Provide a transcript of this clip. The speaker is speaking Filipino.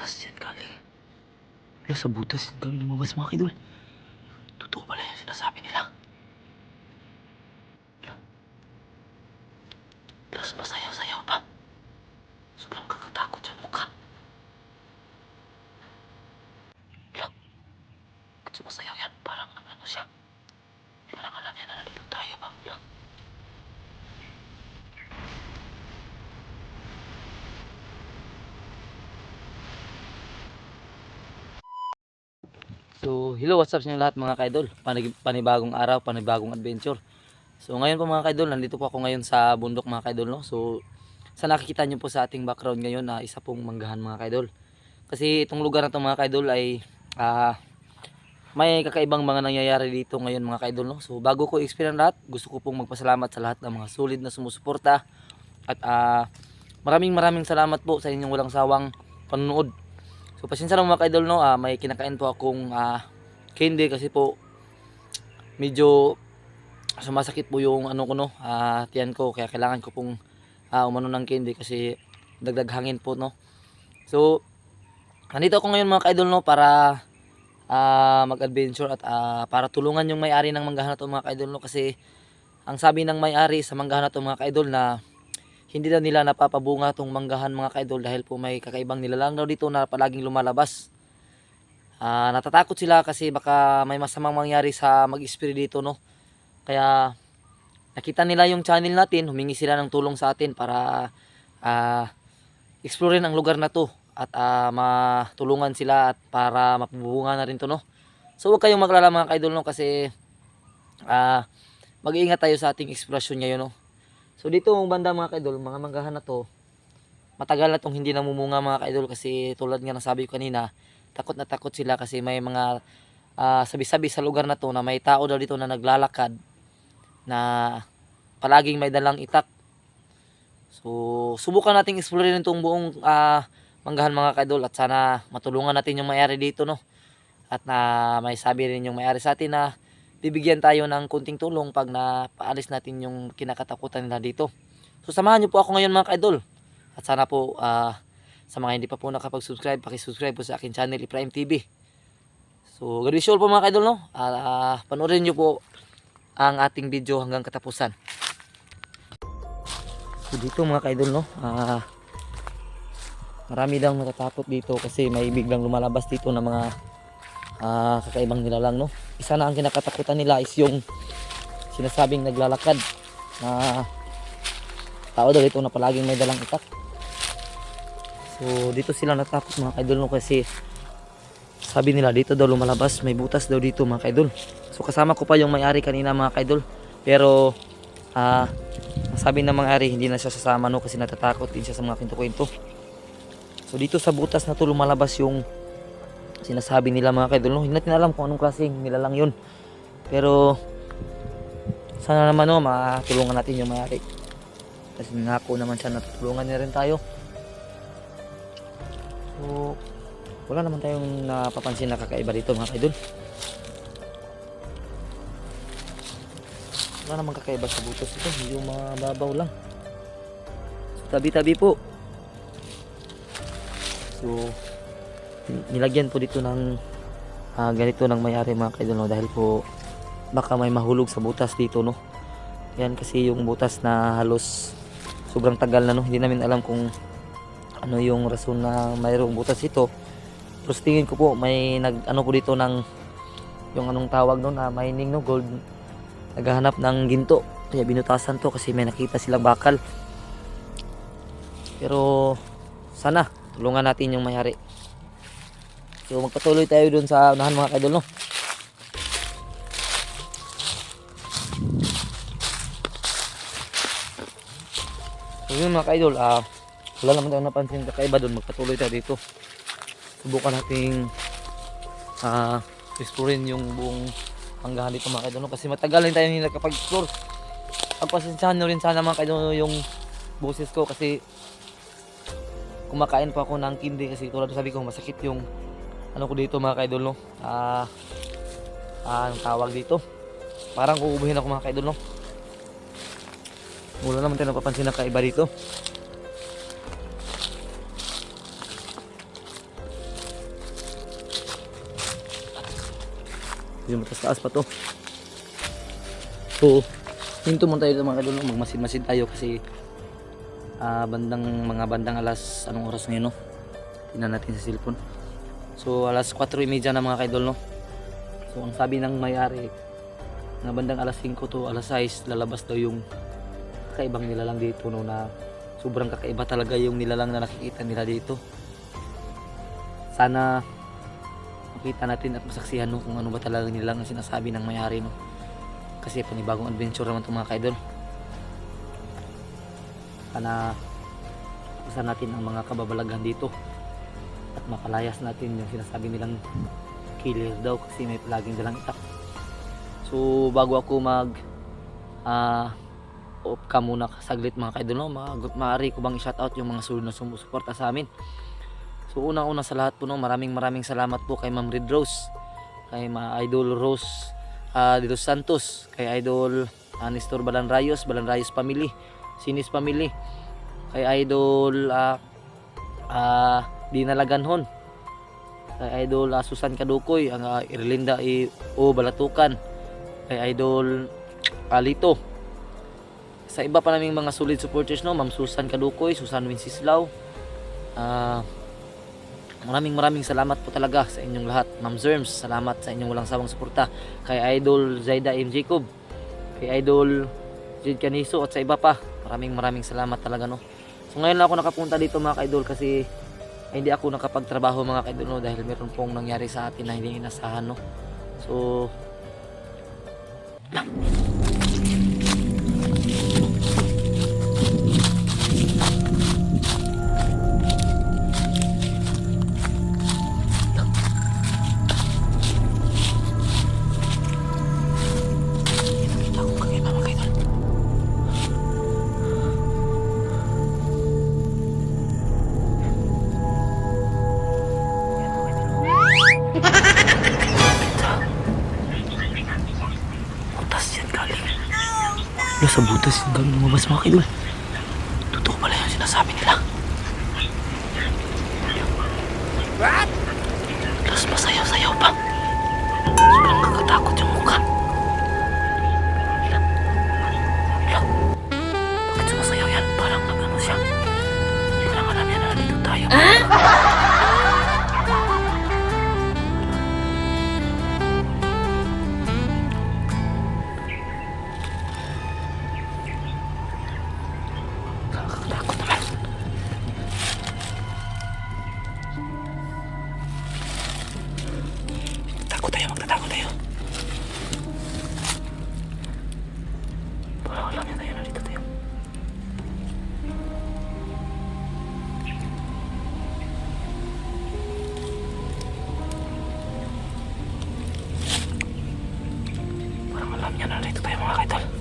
butas yan galing. Wala, sa butas yan galing lumabas mga kaidol. Totoo pala yung sinasabi nila. Tapos masayaw-sayaw pa. Sobrang kakatakot sa mukha. Wala, ba't sumasayaw yan? Parang ano siya. Parang alam niya na nandito tayo ba? Wala. So, hello, what's up sa inyo lahat mga kaidol? Panibagong araw, panibagong adventure. So, ngayon po mga kaidol, nandito po ako ngayon sa bundok mga kaidol, no? So, sa nakikita nyo po sa ating background ngayon na isa pong manggahan mga kaidol. Kasi itong lugar na to mga kaidol ay may kakaibang mga nangyayari dito ngayon mga kaidol, no? So, bago ko i-explain lahat, gusto ko pong magpasalamat sa lahat ng mga solid na sumusuporta. At maraming salamat po sa inyong walang sawang panunood. So pasensya lang mga kaidol, no, may kinakain po akong candy kasi po medyo sumasakit po yung ano ko, no, tiyan ko, kaya kailangan ko pong umano ng candy kasi dagdag hangin po, no. So nandito ako ngayon mga kaidol, no, para mag-adventure at para tulungan yung may-ari ng manggahan na to mga kaidol, no, kasi ang sabi ng may-ari sa manggahan na to mga kaidol na hindi daw nila napapabunga tong manggahan mga kaidol dahil po may kakaibang nilalang daw dito na palaging lumalabas. Natatakot sila kasi baka may masamang mangyari sa mag-spray dito, no. Kaya nakita nila yung channel natin, humingi sila ng tulong sa atin para explorein ang lugar na to at matulungan sila at para mapabunga na rin to, no. So huwag kayong maglala mga kaidol, no, kasi mag-iingat tayo sa ating eksplorasyon ngayon, no. So dito banda mga kaidol, mga manggahan na to, matagal na tong hindi namumunga mga kaidol kasi tulad nga ng sabi ko kanina, takot na takot sila kasi may mga sabi-sabi sa lugar na to na may tao daw dito na naglalakad na palaging may dalang itak. So subukan nating explorein itong buong manggahan mga kaidol at sana matulungan natin yung may-ari dito, no. At may sabi rin yung may-ari sa atin na bibigyan tayo ng kunting tulong pag napaalis natin yung kinakatakutan nila dito. So samahan niyo po ako ngayon mga kaidol. At sana po sa mga hindi pa po nakapag-subscribe, paki-subscribe po sa akin channel, Prime TV. So God bless you all po mga kaidol, no. Panoorin niyo po ang ating video hanggang katapusan. So dito mga kaidol, no, marami daw natatakot dito kasi may biglang lumalabas dito na mga kakaibang nilalang, no. Isa na ang kinakatakutan nila is yung sinasabing naglalakad na tao daw dito na palaging may dalang itak. So dito sila natakot mga kaidol, no, kasi sabi nila dito daw lumalabas, may butas daw dito mga kaidol. So kasama ko pa yung may-ari kanina mga kaidol, pero sabi ng may-ari hindi na siya sasama, no, kasi natatakot din siya sa mga kwento-kwento. So dito sa butas na to lumalabas yung sinasabi nila mga kaidol, no. Hindi natin alam kung anong klaseng nilalang yun, pero sana naman, no, matulungan natin yung may-ari kasi nangako naman siya na tutulungan niya rin tayo. So wala naman tayong napapansin na kakaiba dito mga kaidol. Wala naman kakaiba sa butas ito, medyo mababaw lang. So tabi-tabi po. So nilagyan po dito ng ganito ng may-ari mga kaidol, no, dahil po baka may mahulog sa butas dito, no. Yan kasi yung butas na halos sobrang tagal na, no. Hindi namin alam kung ano yung rason na mayroong butas ito. Pero tingin ko po may ano po dito ng yung anong tawag doon, mining, no, gold, naghahanap ng ginto, kaya binutasan to kasi may nakita silang bakal. Pero sana tulungan natin yung may-ari. So magpatuloy tayo dun sa unahan mga kaidol, no. So yun mga kaidol, wala naman tayo napansin kakaiba dun. Magpatuloy tayo dito. Subukan nating explorein yung buong manggahan dito mga kaidol, no, kasi matagal rin tayo hindi nakapag-explore. Pagpasensyahan nyo rin sana mga kaidol yung boses ko kasi kumakain pa ako ng candy kasi tulad sabi ko masakit yung ano ko dito mga kaidol, no. Anong tawag dito, parang uubuhin ako mga kaidol, no. Wala naman tayo napapansin na kaiba dito. Medyo mataas pa to. So, hinto muna tayo mga kaidol, magmasid-masid tayo kasi bandang alas, anong oras ngayon no? Tingnan natin sa cellphone. So alas 4:30 na mga kaidol no. So ang sabi ng may-ari na bandang alas 5 to alas 6 lalabas daw yung kakaibang nilalang dito no, na sobrang kakaiba talaga yung nilalang na nakikita nila dito. Sana makita natin at masaksihan no, kung ano ba talaga nilalang ang sinasabi ng may-ari no. Kasi panibagong adventure naman itong mga kaidol. Sana isa natin ang mga kababalaghan dito at mapalayas natin yung sinasabi nilang killer daw kasi may palaging dalang itak. So bago ako off ka muna saglit mga kaidol no, maaari ko bang i-shoutout yung mga sulod na sumusuporta sa amin. So unang-una sa lahat po no, maraming salamat po kay Ma'am Red Rose, kay Idol Rose de Los Santos, kay Idol Nestor Balanrayos family, Sinis family, kay Idol Dina Laganhon, kay Idol Susan Kadukoy, ang Irlinda o Balatukan, kay Idol Alito, sa iba pa naming mga solid supporters no, Ma'am Susan Kadukoy, Susan Wenceslao, maraming salamat po talaga sa inyong lahat. Ma'am Zerms, salamat sa inyong walang sawang suporta, kay Idol Zaida M. Jacob, kay Idol Jid Caniso at sa iba pa, maraming salamat talaga no. So ngayon lang ako nakapunta dito mga kaidol kasi hindi ako nakapagtrabaho mga kaidol no, dahil meron pong nangyari sa atin na hindi inasahan no. So sa butas yung galing lumabas mga kaidol. Totoo pala yung sinasabi nila. What? Tapos masayaw-sayaw pa. Sobrang kakatakot yung mukha. Bakit sumasayaw yan? Parang nag-ano siya. Parang alam yan na nandito tayo. Magtatakot tayo. Parang alam niya tayo, nandito tayo. Parang alam niya, nandito tayo mga kaidol.